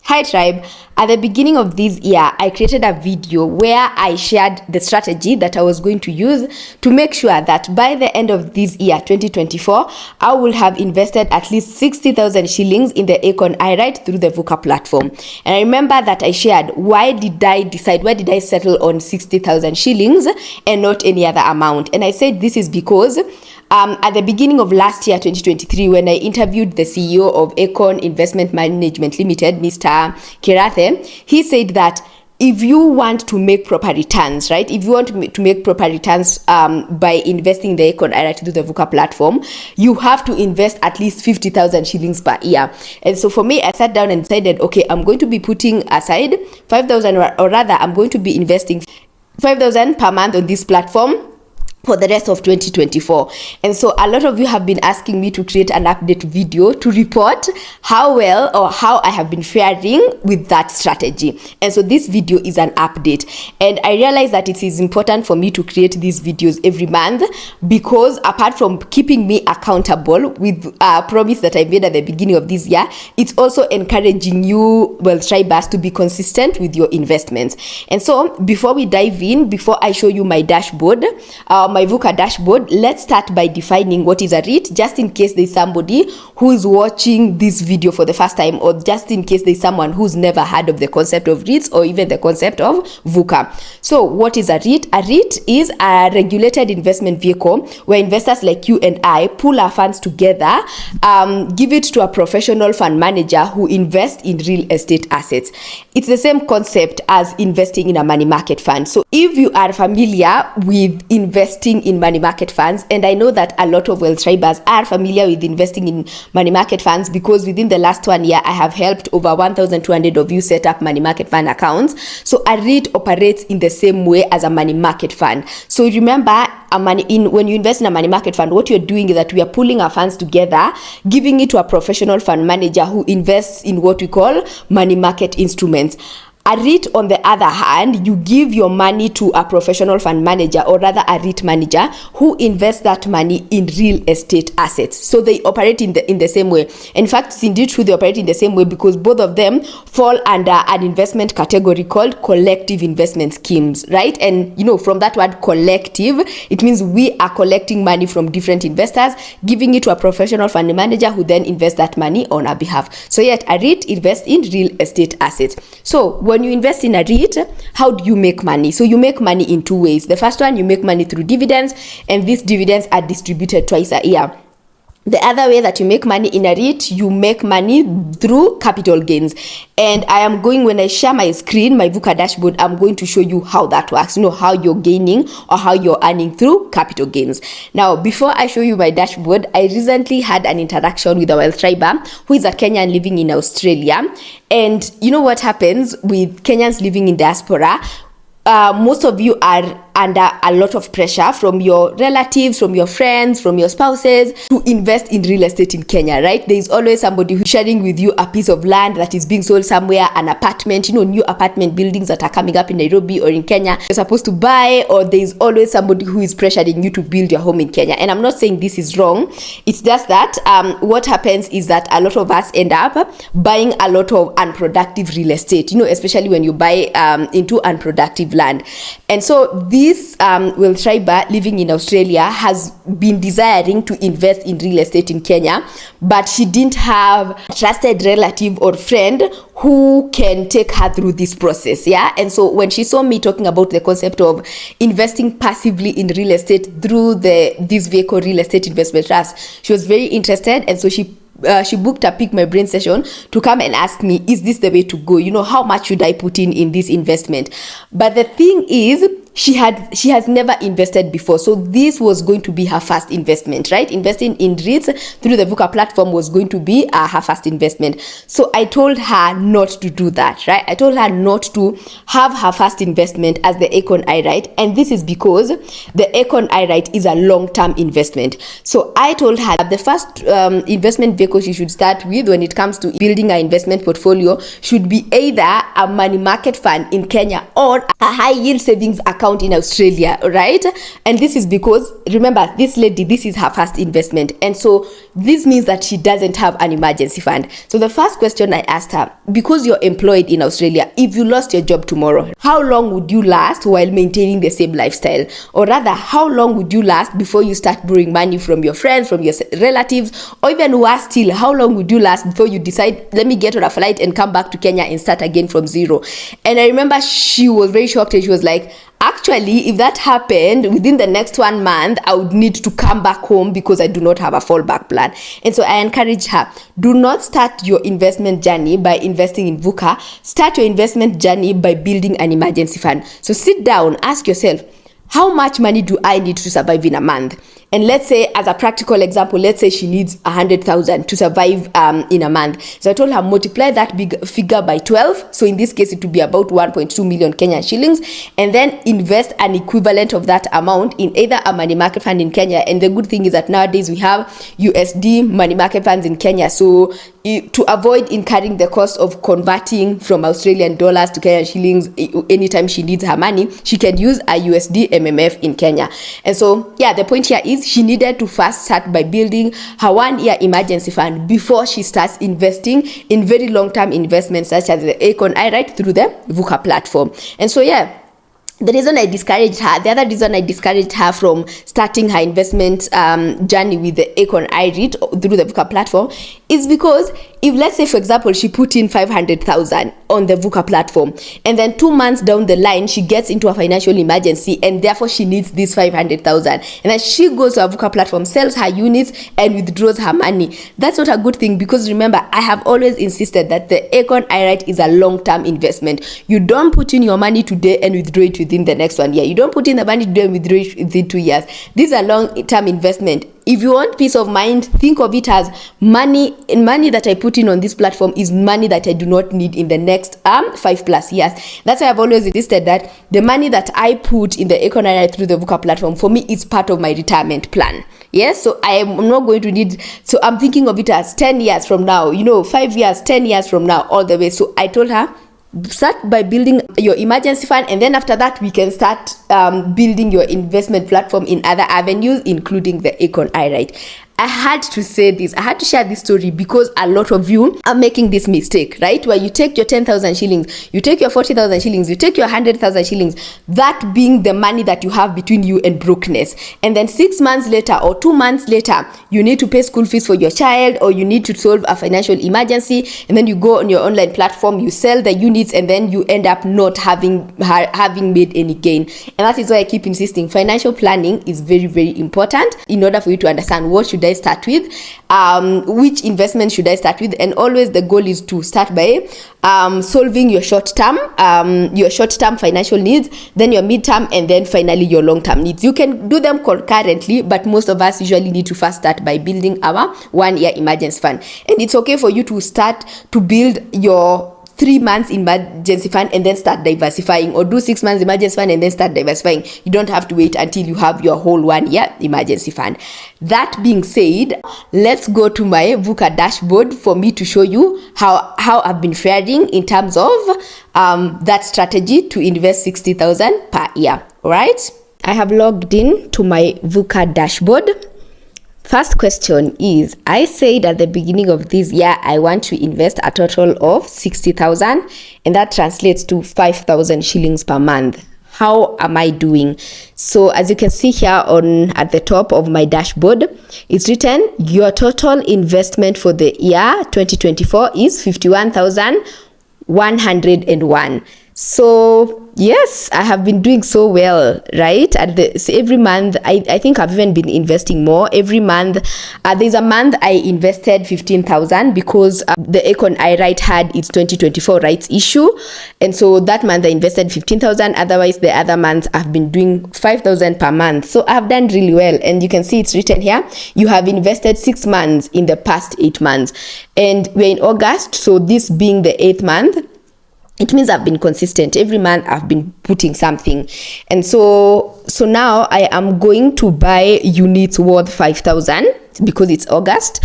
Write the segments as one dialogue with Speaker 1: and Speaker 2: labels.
Speaker 1: Hi tribe, at the beginning of this year, I created a video where I shared the strategy that I was going to use to make sure that by the end of this year, 2024, I will have invested at least 60,000 shillings in the Acorn I-Reit through the Vuka platform. And I remember that I shared why did I settle on 60,000 shillings and not any other amount. And I said this is because at the beginning of last year, 2023, when I interviewed the CEO of Acorn Investment Management Limited, Mr. Kirathe, he said that if you want to make proper returns, right? If you want to make proper returns by investing in the Acorn I-Reit through the Vuka platform, you have to invest at least 50,000 shillings per year. And so for me, I sat down and decided, okay, I'm going to be putting aside 5,000, or rather, I'm going to be investing 5,000 per month on this platform for the rest of 2024. And so a lot of you have been asking me to create an update video to report how well or how I have been faring with that strategy. And so this video is an update. And I realize that it is important for me to create these videos every month because apart from keeping me accountable with a promise that I made at the beginning of this year, it's also encouraging you, tribers, to be consistent with your investments. And so before we dive in, before I show you my dashboard, my Vuka dashboard, let's start by defining what is a REIT, just in case there's somebody who is watching this video for the first time, or just in case there's someone who's never heard of the concept of REITs or even the concept of Vuka. So what is a REIT? A REIT is a regulated investment vehicle where investors like you and I pool our funds together, give it to a professional fund manager who invests in real estate assets. It's the same concept as investing in a money market fund. So if you are familiar with investing in money market funds, and I know that a lot of tribers are familiar with investing in money market funds because within the last 1 year I have helped over 1,200 of you set up money market fund accounts. So a REIT operates in the same way as a money market fund. So remember, when you invest in a money market fund, what you're doing is that we are pulling our funds together, giving it to a professional fund manager who invests in what we call money market instruments. A REIT, on the other hand, you give your money to a professional fund manager, or rather a REIT manager, who invests that money in real estate assets. So they operate in the same way. In fact, it's indeed true, they operate in the same way because both of them fall under an investment category called collective investment schemes, right? And from that word collective, it means we are collecting money from different investors, giving it to a professional fund manager who then invests that money on our behalf. So yet a REIT invests in real estate assets. So when you invest in a REIT, how do you make money? So you make money in two ways. The first one, you make money through dividends, and these dividends are distributed twice a year. The other way that you make money in a REIT, you make money through capital gains. And when I share my screen, my Vuka dashboard, I'm going to show you how that works, how you're gaining or how you're earning through capital gains. Now, before I show you my dashboard, I recently had an interaction with a wealth triber who is a Kenyan living in Australia. And you know what happens with Kenyans living in diaspora? Most of you are under a lot of pressure from your relatives, from your friends, from your spouses to invest in real estate in Kenya, right? There is always somebody who's sharing with you a piece of land that is being sold somewhere, an apartment, new apartment buildings that are coming up in Nairobi or in Kenya you're supposed to buy, or there is always somebody who is pressuring you to build your home in Kenya. And I'm not saying this is wrong. It's just that what happens is that a lot of us end up buying a lot of unproductive real estate, especially when you buy into unproductive land. And so this wealth triber living in Australia has been desiring to invest in real estate in Kenya, but she didn't have a trusted relative or friend who can take her through this process. And so when she saw me talking about the concept of investing passively in real estate through this vehicle, real estate investment trust, she was very interested, and so she booked a pick my brain session to come and ask me, is this the way to go? How much should I put in this investment? But the thing is, she has never invested before. So this was going to be her first investment, right? Investing in REITs through the Vuka platform was going to be her first investment. So I told her not to do that, right? I told her not to have her first investment as the Acorn I-Reit. And this is because the Acorn I-Reit is a long-term investment. So I told her that the first investment vehicle she should start with when it comes to building her investment portfolio should be either a money market fund in Kenya or a high yield savings account account in Australia, right? And this is because, remember, this lady, this is her first investment. And so this means that she doesn't have an emergency fund. So the first question I asked her, because you're employed in Australia, if you lost your job tomorrow, how long would you last while maintaining the same lifestyle? Or rather, how long would you last before you start borrowing money from your friends, from your relatives, or even worse still, how long would you last before you decide, let me get on a flight and come back to Kenya and start again from zero? And I remember she was very shocked, and she was like, actually, if that happened within the next 1 month, I would need to come back home because I do not have a fallback plan. And so I encourage her, do not start your investment journey by investing in VUCA. Start your investment journey by building an emergency fund. So sit down, ask yourself, how much money do I need to survive in a month? And let's say, as a practical example, let's say she needs 100,000 to survive in a month. So I told her, multiply that big figure by 12. So in this case, it would be about 1.2 million Kenyan shillings. And then invest an equivalent of that amount in either a money market fund in Kenya. And the good thing is that nowadays we have USD money market funds in Kenya. So to avoid incurring the cost of converting from Australian dollars to Kenyan shillings anytime she needs her money, she can use a USD MMF in Kenya. And so, yeah, the point here is she needed to first start by building her 1-year emergency fund before she starts investing in very long-term investments such as the Acorn I-Reit through the VUCA platform. And so, yeah, the reason I discouraged her, the other reason I discouraged her from starting her investment journey with the Acorn I-Reit through the VUCA platform is because if, let's say, for example, she put in 500,000 on the VUCA platform, and then 2 months down the line, she gets into a financial emergency, and therefore she needs this 500,000, and then she goes to a VUCA platform, sells her units, and withdraws her money. That's not a good thing, because remember, I have always insisted that the Acorn I-Reit is a long-term investment. You don't put in your money today and withdraw it within the next 1 year. You don't put in the money today and withdraw it within 2 years. This is a long-term investment. If you want peace of mind, think of it as money that I put in on this platform is money that I do not need in the next 5+ years. That's why I've always insisted that the money that I put in the Acorn I-Reit through the VUCA platform, for me, is part of my retirement plan. Yes, so I am not going to need, so I'm thinking of it as 10 years from now, 5 years, 10 years from now, all the way. So I told her, start by building your emergency fund, and then after that we can start building your investment platform in other avenues, including the Acorn I-Reit. I had to say this, I had to share this story because a lot of you are making this mistake, right? Where you take your 10,000 shillings, you take your 40,000 shillings, you take your 100,000 shillings, that being the money that you have between you and brokenness. And then 6 months later or 2 months later, you need to pay school fees for your child, or you need to solve a financial emergency. And then you go on your online platform, you sell the units, and then you end up not having made any gain. And that is why I keep insisting financial planning is very, very important in order for you to understand what should I start with, which investment should I start with, and always the goal is to start by solving your short-term financial needs, then your mid-term, and then finally your long-term needs. You can do them concurrently, but most of us usually need to first start by building our 1-year emergency fund. And it's okay for you to start to build your 3 months emergency fund and then start diversifying, or do 6 months emergency fund and then start diversifying. You don't have to wait until you have your whole 1-year emergency fund. That being said, let's go to my Vuka dashboard for me to show you how I've been faring in terms of that strategy to invest 60,000 per year. All right, I have logged in to my Vuka dashboard. First question is, I said at the beginning of this year, I want to invest a total of 60,000, and that translates to 5,000 shillings per month. How am I doing? So as you can see here at the top of my dashboard, it's written, your total investment for the year 2024 is 51,101. So yes, I have been doing so well, right? Every month, I think I've even been investing more. Every month, there's a month I invested 15,000 because the Acorn I-Reit had its 2024 rights issue. And so that month I invested 15,000. Otherwise, the other months I've been doing 5,000 per month. So I've done really well. And you can see it's written here, you have invested 6 months in the past 8 months. And we're in August, so this being the 8th month, it means I've been consistent. Every month I've been putting something. And so now I am going to buy units worth 5,000 because it's August.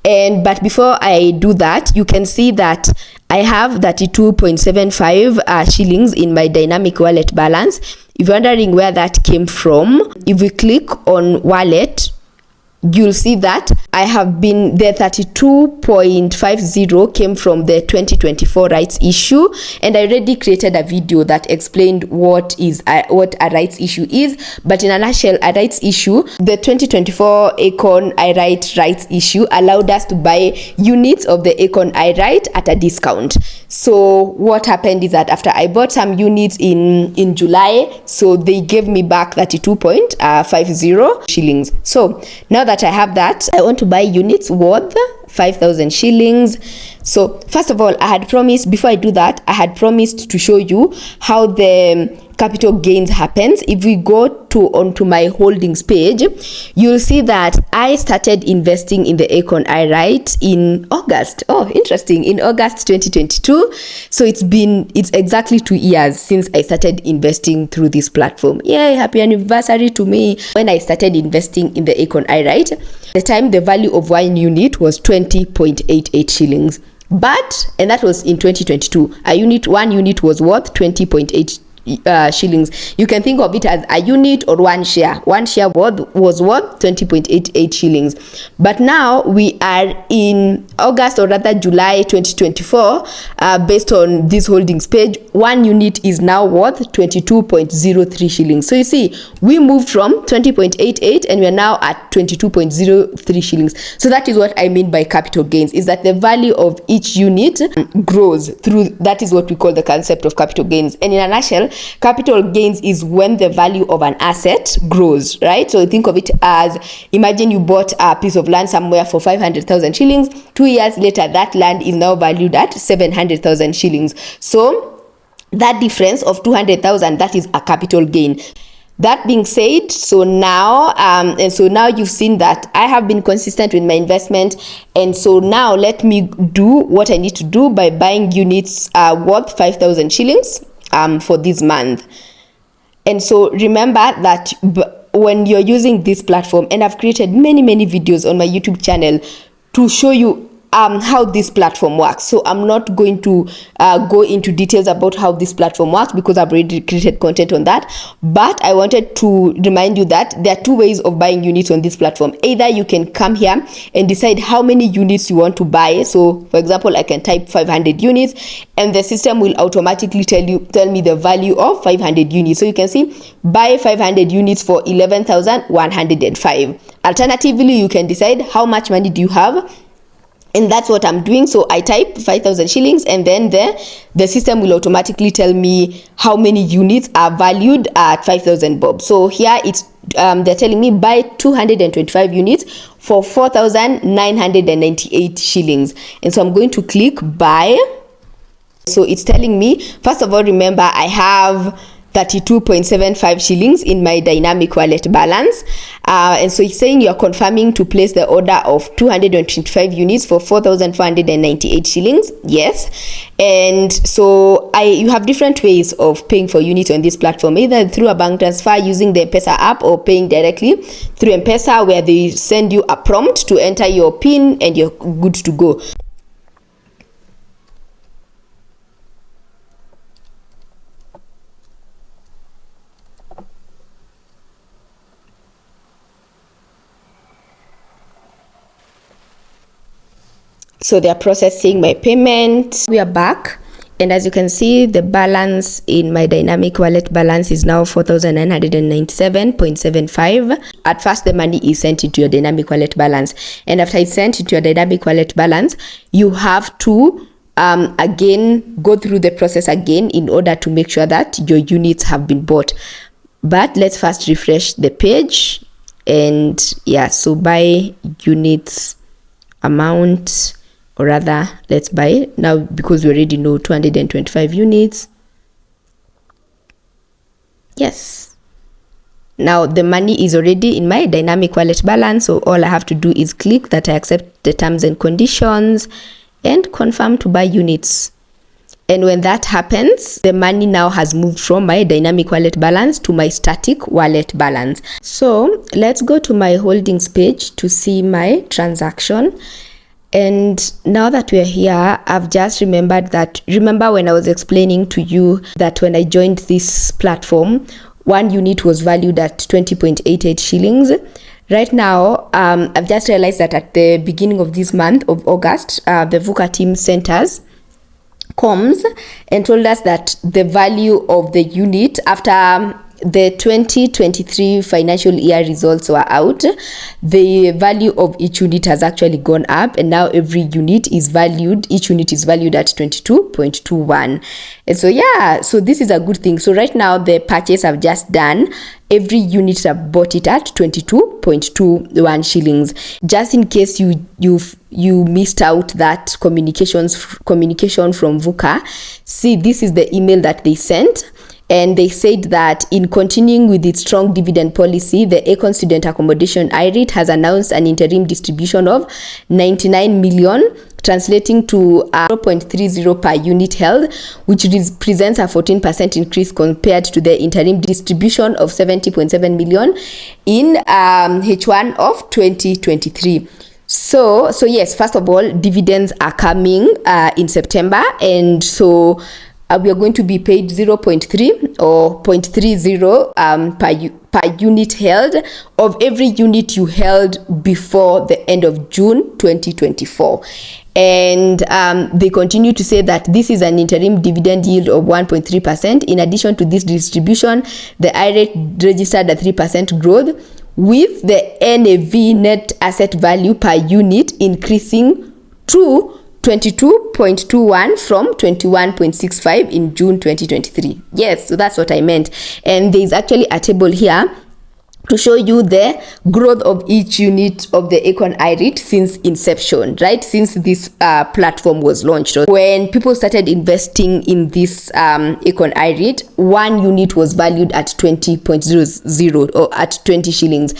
Speaker 1: But before I do that, you can see that I have 32.75 shillings in my dynamic wallet balance. If you're wondering where that came from, if we click on wallet, you'll see that I have been, the 32.50 came from the 2024 rights issue, and I already created a video that explained what a rights issue is. But in a nutshell, a rights issue, the 2024 Acorn I-Reit rights issue allowed us to buy units of the Acorn I-Reit at a discount. So what happened is that after I bought some units in July, so they gave me back 32.50 shillings. So now that I have that, I want to buy units worth 5,000 shillings. So first of all, I had promised, before I do that, I had promised to show you how the capital gains happens. If we go onto my holdings page, you'll see that I started investing in the Acorn I-Reit in August. Oh, interesting, in August 2022. So it's exactly 2 years since I started investing through this platform. Yay, happy anniversary to me. When I started investing in the Acorn I-Reit, the time the value of one unit was 20.88 shillings. And that was in 2022. One unit was worth 20.8 shillings. You can think of it as a unit or one share. One share was worth 20.88 shillings. But now we are in August, or rather July 2024. Based on this holdings page, one unit is now worth 22.03 shillings. So you see, we moved from 20.88 and we are now at 22.03 shillings. So that is what I mean by capital gains, is that the value of each unit grows through. That is what we call the concept of capital gains. And in a nutshell, capital gains is when the value of an asset grows, right? So think of it as, imagine you bought a piece of land somewhere for 500,000 shillings. 2 years later, that land is now valued at 700,000 shillings. So that difference of 200,000, that is a capital gain. That being said, so now you've seen that I have been consistent with my investment, and so now let me do what I need to do by buying units worth 5,000 shillings for this month. And so remember that when you're using this platform, and I've created many videos on my YouTube channel to show you how this platform works. So I'm not going to go into details about how this platform works because I've already created content on that. But I wanted to remind you that there are two ways of buying units on this platform. Either you can come here and decide how many units you want to buy. So for example, I can type 500 units and the system will automatically tell me the value of 500 units. So you can see, buy 500 units for 11,105. Alternatively, you can decide how much money do you have. And that's what I'm doing. So I type 5,000 shillings and then the system will automatically tell me how many units are valued at 5,000 bob. So here it's they're telling me buy 225 units for 4,998 shillings. And so I'm going to click buy. So it's telling me, first of all, remember I have 32.75 shillings in my dynamic wallet balance, and so it's saying you're confirming to place the order of 225 units for 4,498 shillings. Yes. And so you have different ways of paying for units on this platform, either through a bank transfer using the M-Pesa app, or paying directly through M-Pesa, where they send you a prompt to enter your PIN and you're good to go. So they are processing my payment. We are back, and as you can see, the balance in my dynamic wallet balance is now 4,997.75. At first, the money is sent into your dynamic wallet balance, and after it's sent into your dynamic wallet balance, you have to again go through the process again in order to make sure that your units have been bought. But let's first refresh the page, and yeah, so buy units amount. Or rather, let's buy now, because we already know 225 units. Yes. Now the money is already in my dynamic wallet balance. So all I have to do is click that I accept the terms and conditions and confirm to buy units. And when that happens, the money now has moved from my dynamic wallet balance to my static wallet balance. So let's go to my holdings page to see my transaction. And now that we're here, I've just remembered that, remember when I was explaining to you that when I joined this platform, one unit was valued at 20.88 shillings. Right now, I've just realized that at the beginning of this month of August, the Vuka team sent us comms and told us that the value of the unit after the 2023 financial year results were out, the value of each unit has actually gone up, and now each unit is valued at 22.21. And so yeah, so this is a good thing. So right now the purchase I've just done, every unit I've bought it at 22.21 shillings. Just in case you missed out that communication from Vuka, see, this is the email that they sent. And they said that in continuing with its strong dividend policy, the Acorn student accommodation I-Reit has announced an interim distribution of 99 million, translating to 0.30 per unit held, which represents a 14% increase compared to the interim distribution of 70.7 million in H1 of 2023. So yes, first of all, dividends are coming in September, and so we are going to be paid 0.3 or 0.30 per unit held of every unit you held before the end of June 2024. And they continue to say that this is an interim dividend yield of 1.3%. In addition to this distribution, the I-Reit registered a 3% growth, with the NAV, net asset value per unit, increasing to 22.21 from 21.65 in June 2023. Yes, so that's what I meant. And there's actually a table here to show you the growth of each unit of the Acorn I-Reit since inception, right? Since this platform was launched. When people started investing in this Acorn I-Reit, one unit was valued at 20.00 or at 20 shillings.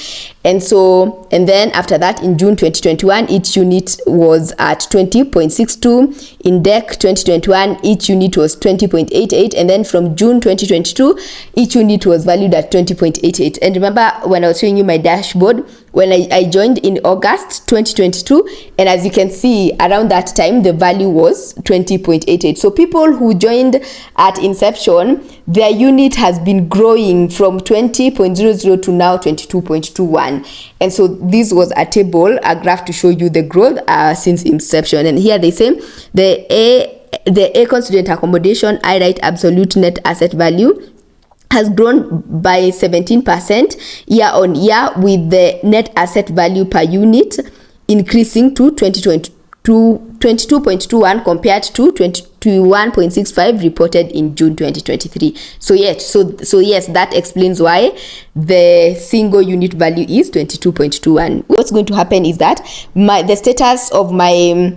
Speaker 1: And then after that, in June 2021, each unit was at 20.62. In DEC 2021, each unit was 20.88. And then from June 2022, each unit was valued at 20.88. And remember when I was showing you my dashboard, when I joined in August 2022, and as you can see, around that time, the value was 20.88. So people who joined at inception, their unit has been growing from 20.00 to now 22.21. And so this was a table, a graph to show you the growth since inception. And here they say the Acorn student accommodation I-Reit absolute net asset value has grown by 17% year on year, with the net asset value per unit increasing to 22.21 compared to 21.65 reported in June 2023. So yes, that explains why the single unit value is 22.21. What's going to happen is that the status of my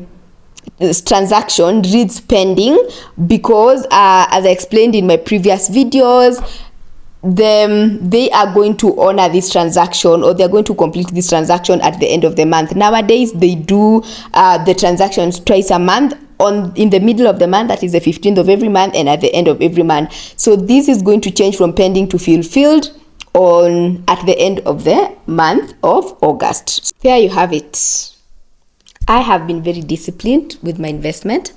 Speaker 1: this transaction reads pending, because as I explained in my previous videos, they are going to honor this transaction, or they're going to complete this transaction at the end of the month. Nowadays they do the transactions twice a month, in the middle of the month, that is the 15th of every month, and at the end of every month. So this is going to change from pending to fulfilled at the end of the month of August. There you have it. I have been very disciplined with my investment.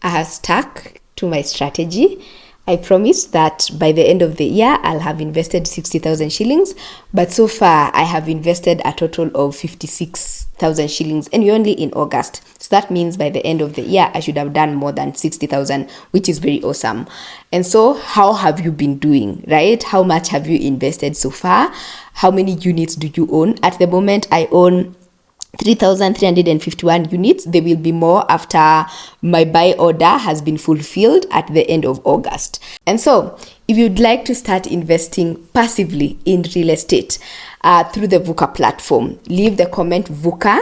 Speaker 1: I have stuck to my strategy. I promise that by the end of the year, I'll have invested 60,000 shillings. But so far, I have invested a total of 56,000 shillings, and we're only in August. So that means by the end of the year, I should have done more than 60,000, which is very awesome. And so how have you been doing, right? How much have you invested so far? How many units do you own? At the moment, I own 3,351 units. There will be more after my buy order has been fulfilled at the end of August. And so if you'd like to start investing passively in real estate through the Vuka platform, leave the comment Vuka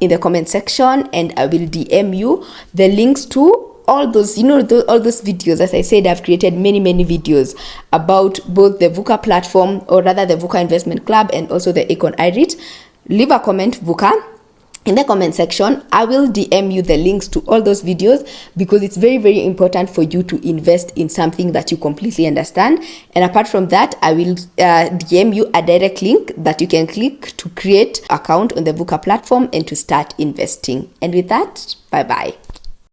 Speaker 1: in the comment section, and I will DM you the links to all those, all those videos. As I said, I've created many videos about both the Vuka platform, or rather the Vuka Investment Club, and also the Acorn I-Reit. Leave a comment Vuka, in the comment section, I will DM you the links to all those videos, because it's very, very important for you to invest in something that you completely understand. And apart from that, I will DM you a direct link that you can click to create an account on the Vuka platform and to start investing. And with that, bye bye.